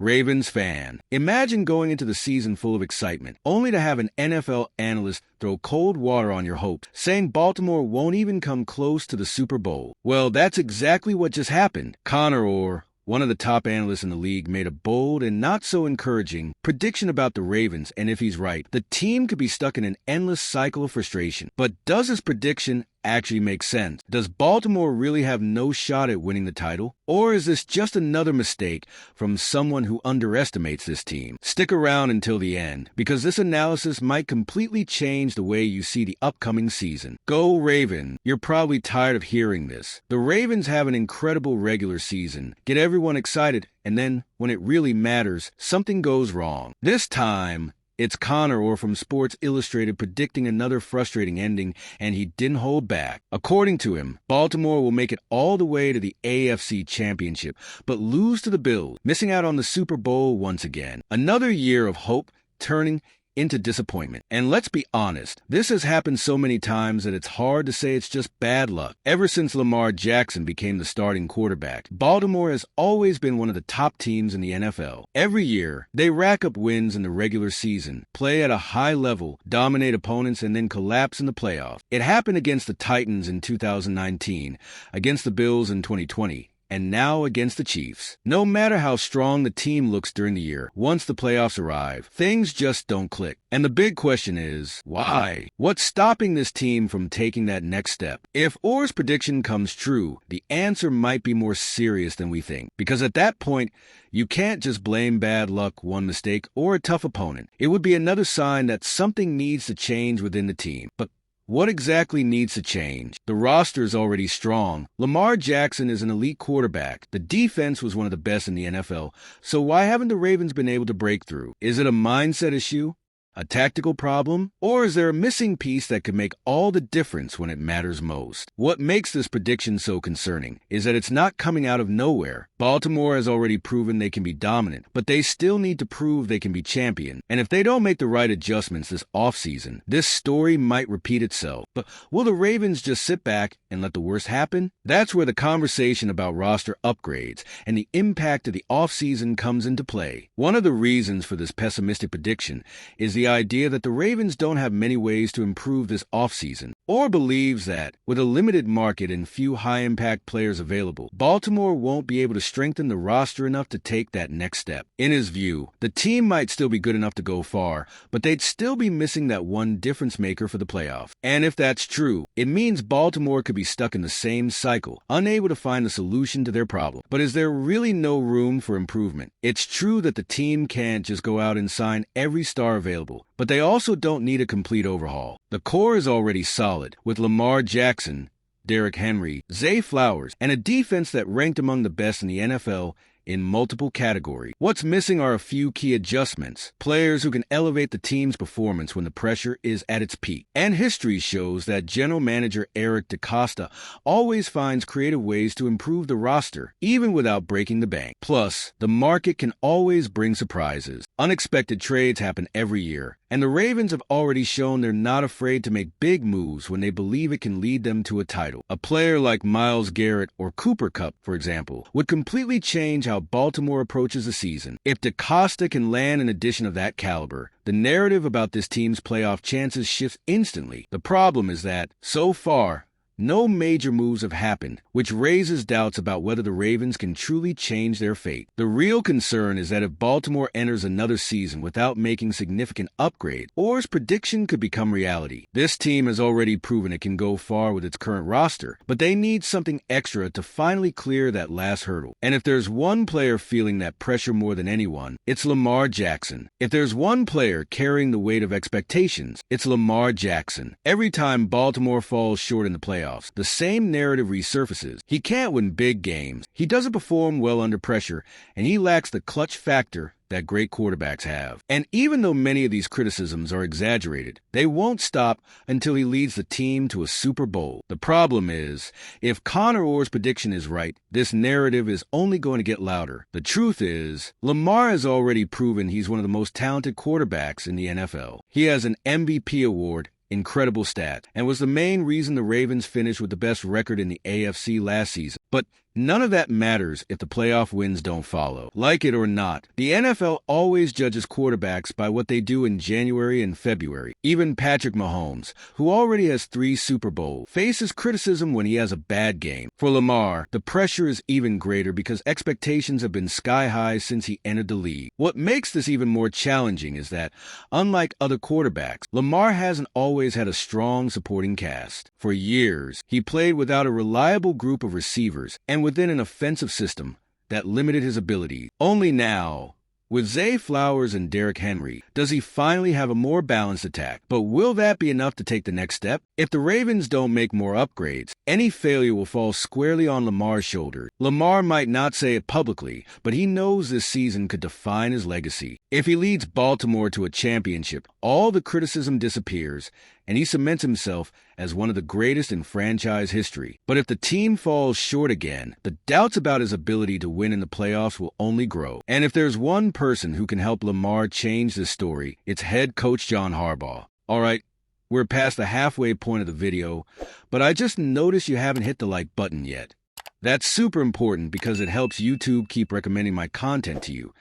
Ravens fan, imagine going into the season full of excitement, only to have an NFL analyst throw cold water on your hopes, saying Baltimore won't even come close to the Super Bowl. Well, that's exactly what just happened. Connor Orr, one of the top analysts in the league, made a bold and not so encouraging prediction about the Ravens, and if he's right, the team could be stuck in an endless cycle of frustration. But does his prediction actually make sense? Does Baltimore really have no shot at winning the title? Or is this just another mistake from someone who underestimates this team? Stick around until the end, because this analysis might completely change the way you see the upcoming season. Go Raven! You're probably tired of hearing this. The Ravens have an incredible regular season, get everyone excited, and then, when it really matters, something goes wrong. This time, it's Connor Orr from Sports Illustrated predicting another frustrating ending, and he didn't hold back. According to him, Baltimore will make it all the way to the AFC Championship, but lose to the Bills, missing out on the Super Bowl once again. Another year of hope turning into disappointment. And let's be honest, this has happened so many times that it's hard to say it's just bad luck. Ever since Lamar Jackson became the starting quarterback, Baltimore has always been one of the top teams in the NFL. Every year, they rack up wins in the regular season, play at a high level, dominate opponents, and then collapse in the playoffs. It happened against the Titans in 2019, against the Bills in 2020, and now against the Chiefs. No matter how strong the team looks during the year, once the playoffs arrive, things just don't click. And the big question is, why? What's stopping this team from taking that next step? If Orr's prediction comes true, the answer might be more serious than we think. Because at that point, you can't just blame bad luck, one mistake, or a tough opponent. It would be another sign that something needs to change within the team. But what exactly needs to change? The roster is already strong. Lamar Jackson is an elite quarterback. The defense was one of the best in the NFL. So why haven't the Ravens been able to break through? Is it a mindset issue? A tactical problem? Or is there a missing piece that could make all the difference when it matters most? What makes this prediction so concerning is that it's not coming out of nowhere. Baltimore has already proven they can be dominant, but they still need to prove they can be champion. And if they don't make the right adjustments this offseason, this story might repeat itself. But will the Ravens just sit back and let the worst happen? That's where the conversation about roster upgrades and the impact of the offseason comes into play. One of the reasons for this pessimistic prediction is the idea that the Ravens don't have many ways to improve this offseason, or believes that, with a limited market and few high-impact players available, Baltimore won't be able to strengthen the roster enough to take that next step. In his view, the team might still be good enough to go far, but they'd still be missing that one difference maker for the playoffs. And if that's true, it means Baltimore could be stuck in the same cycle, unable to find a solution to their problem. But is there really no room for improvement? It's true that the team can't just go out and sign every star available, but they also don't need a complete overhaul. The core is already solid, with Lamar Jackson, Derrick Henry, Zay Flowers, and a defense that ranked among the best in the NFL in multiple categories. What's missing are a few key adjustments, players who can elevate the team's performance when the pressure is at its peak. And history shows that general manager Eric DeCosta always finds creative ways to improve the roster, even without breaking the bank. Plus, the market can always bring surprises. Unexpected trades happen every year, and the Ravens have already shown they're not afraid to make big moves when they believe it can lead them to a title. A player like Myles Garrett or Cooper Kupp, for example, would completely change how Baltimore approaches the season. If DeCosta can land an addition of that caliber, the narrative about this team's playoff chances shifts instantly. The problem is that, so far, no major moves have happened, which raises doubts about whether the Ravens can truly change their fate. The real concern is that if Baltimore enters another season without making significant upgrades, Orr's prediction could become reality. This team has already proven it can go far with its current roster, but they need something extra to finally clear that last hurdle. And if there's one player feeling that pressure more than anyone, it's Lamar Jackson. If there's one player carrying the weight of expectations, it's Lamar Jackson. Every time Baltimore falls short in the playoffs, the same narrative resurfaces. He can't win big games. He doesn't perform well under pressure, and he lacks the clutch factor that great quarterbacks have. And even though many of these criticisms are exaggerated, they won't stop until he leads the team to a Super Bowl. The problem is, if Connor Orr's prediction is right, this narrative is only going to get louder. The truth is, Lamar has already proven he's one of the most talented quarterbacks in the NFL. He has an MVP award, incredible stats, and was the main reason the Ravens finished with the best record in the AFC last season. But None of that matters if the playoff wins don't follow. Like it or not, the NFL always judges quarterbacks by what they do in January and February. Even Patrick Mahomes, who already has 3 Super Bowls, faces criticism when he has a bad game. For Lamar, the pressure is even greater because expectations have been sky high since he entered the league. What makes this even more challenging is that, unlike other quarterbacks, Lamar hasn't always had a strong supporting cast. For years, he played without a reliable group of receivers and within an offensive system that limited his ability. Only now, with Zay Flowers and Derrick Henry, does he finally have a more balanced attack. But will that be enough to take the next step? If the Ravens don't make more upgrades, any failure will fall squarely on Lamar's shoulders. Lamar might not say it publicly, but he knows this season could define his legacy. If he leads Baltimore to a championship, all the criticism disappears, and he cements himself as one of the greatest in franchise history. But if the team falls short again, the doubts about his ability to win in the playoffs will only grow. And if there's one person who can help Lamar change this story, it's head coach John Harbaugh. All right, we're past the halfway point of the video, but I just noticed you haven't hit the like button yet. That's super important because it helps YouTube keep recommending my content to you,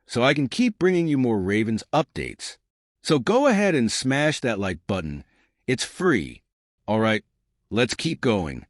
so I can keep bringing you more Ravens updates. So go ahead and smash that like button. It's free. All right, let's keep going.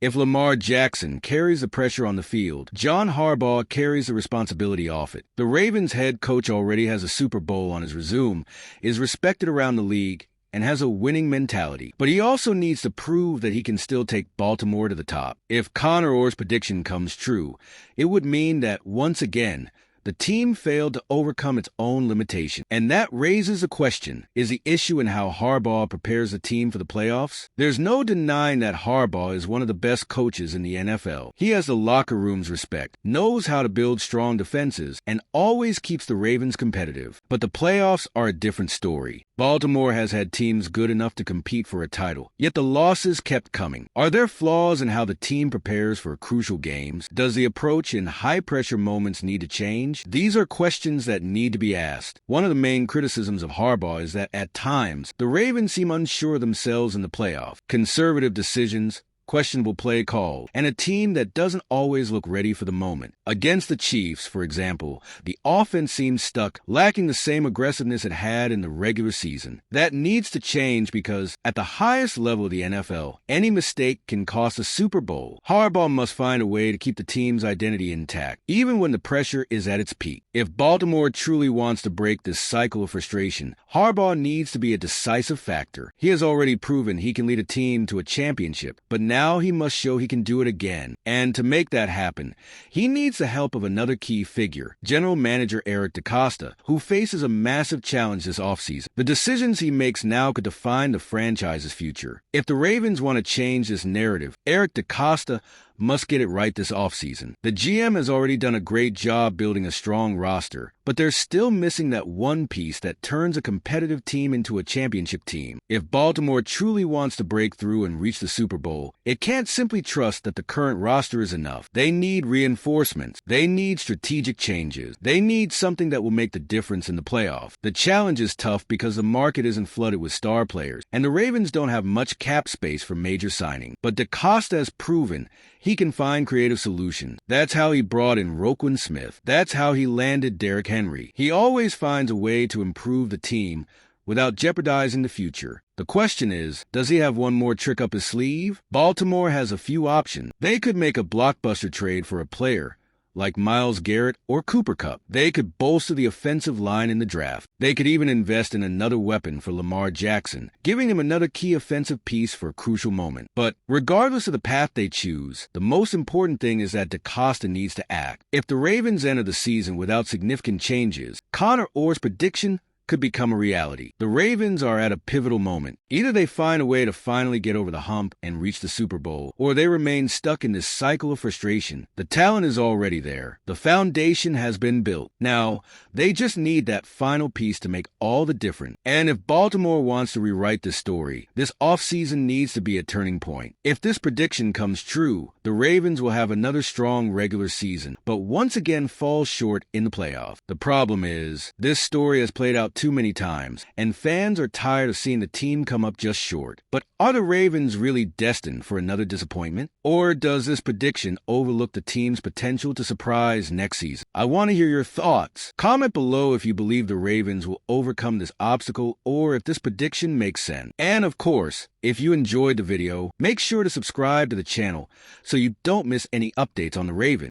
If Lamar Jackson carries the pressure on the field, John Harbaugh carries the responsibility off it. The Ravens head coach already has a Super Bowl on his resume, is respected around the league, and has a winning mentality. But he also needs to prove that he can still take Baltimore to the top. If Connor Orr's prediction comes true, it would mean that, once again, the team failed to overcome its own limitation. And that raises a question. Is the issue in how Harbaugh prepares the team for the playoffs? There's no denying that Harbaugh is one of the best coaches in the NFL. He has the locker room's respect, knows how to build strong defenses, and always keeps the Ravens competitive. But the playoffs are a different story. Baltimore has had teams good enough to compete for a title, yet the losses kept coming. Are there flaws in how the team prepares for crucial games? Does the approach in high-pressure moments need to change? These are questions that need to be asked. One of the main criticisms of Harbaugh is that at times, the Ravens seem unsure of themselves in the playoff. Conservative decisions, questionable play call, and a team that doesn't always look ready for the moment. Against the Chiefs, for example, the offense seems stuck, lacking the same aggressiveness it had in the regular season. That needs to change because, at the highest level of the NFL, any mistake can cost a Super Bowl. Harbaugh must find a way to keep the team's identity intact, even when the pressure is at its peak. If Baltimore truly wants to break this cycle of frustration, Harbaugh needs to be a decisive factor. He has already proven he can lead a team to a championship, but now he must show he can do it again. And to make that happen, he needs the help of another key figure, General Manager Eric DeCosta, who faces a massive challenge this offseason. The decisions he makes now could define the franchise's future. If the Ravens want to change this narrative, Eric DeCosta must get it right this offseason. The GM has already done a great job building a strong roster, but they're still missing that one piece that turns a competitive team into a championship team. If Baltimore truly wants to break through and reach the Super Bowl, it can't simply trust that the current roster is enough. They need reinforcements. They need strategic changes. They need something that will make the difference in the playoff. The challenge is tough because the market isn't flooded with star players, and the Ravens don't have much cap space for major signing. But DeCosta has proven he can find creative solutions. That's how he brought in Roquan Smith. That's how he landed Derrick Henry. He always finds a way to improve the team without jeopardizing the future. The question is, does he have one more trick up his sleeve? Baltimore has a few options. They could make a blockbuster trade for a player like Myles Garrett or Cooper Kupp. They could bolster the offensive line in the draft. They could even invest in another weapon for Lamar Jackson, giving him another key offensive piece for a crucial moment. But regardless of the path they choose, the most important thing is that DeCosta needs to act. If the Ravens enter the season without significant changes, Connor Orr's prediction could become a reality. The Ravens are at a pivotal moment. Either they find a way to finally get over the hump and reach the Super Bowl, or they remain stuck in this cycle of frustration. The talent is already there. The foundation has been built. Now, they just need that final piece to make all the difference. And if Baltimore wants to rewrite this story, this offseason needs to be a turning point. If this prediction comes true, the Ravens will have another strong regular season, but once again fall short in the playoff. The problem is, this story has played out too many times, and fans are tired of seeing the team come up just short. But are the Ravens really destined for another disappointment? Or does this prediction overlook the team's potential to surprise next season? I want to hear your thoughts. Comment below if you believe the Ravens will overcome this obstacle or if this prediction makes sense. And of course, if you enjoyed the video, make sure to subscribe to the channel so you don't miss any updates on the Ravens.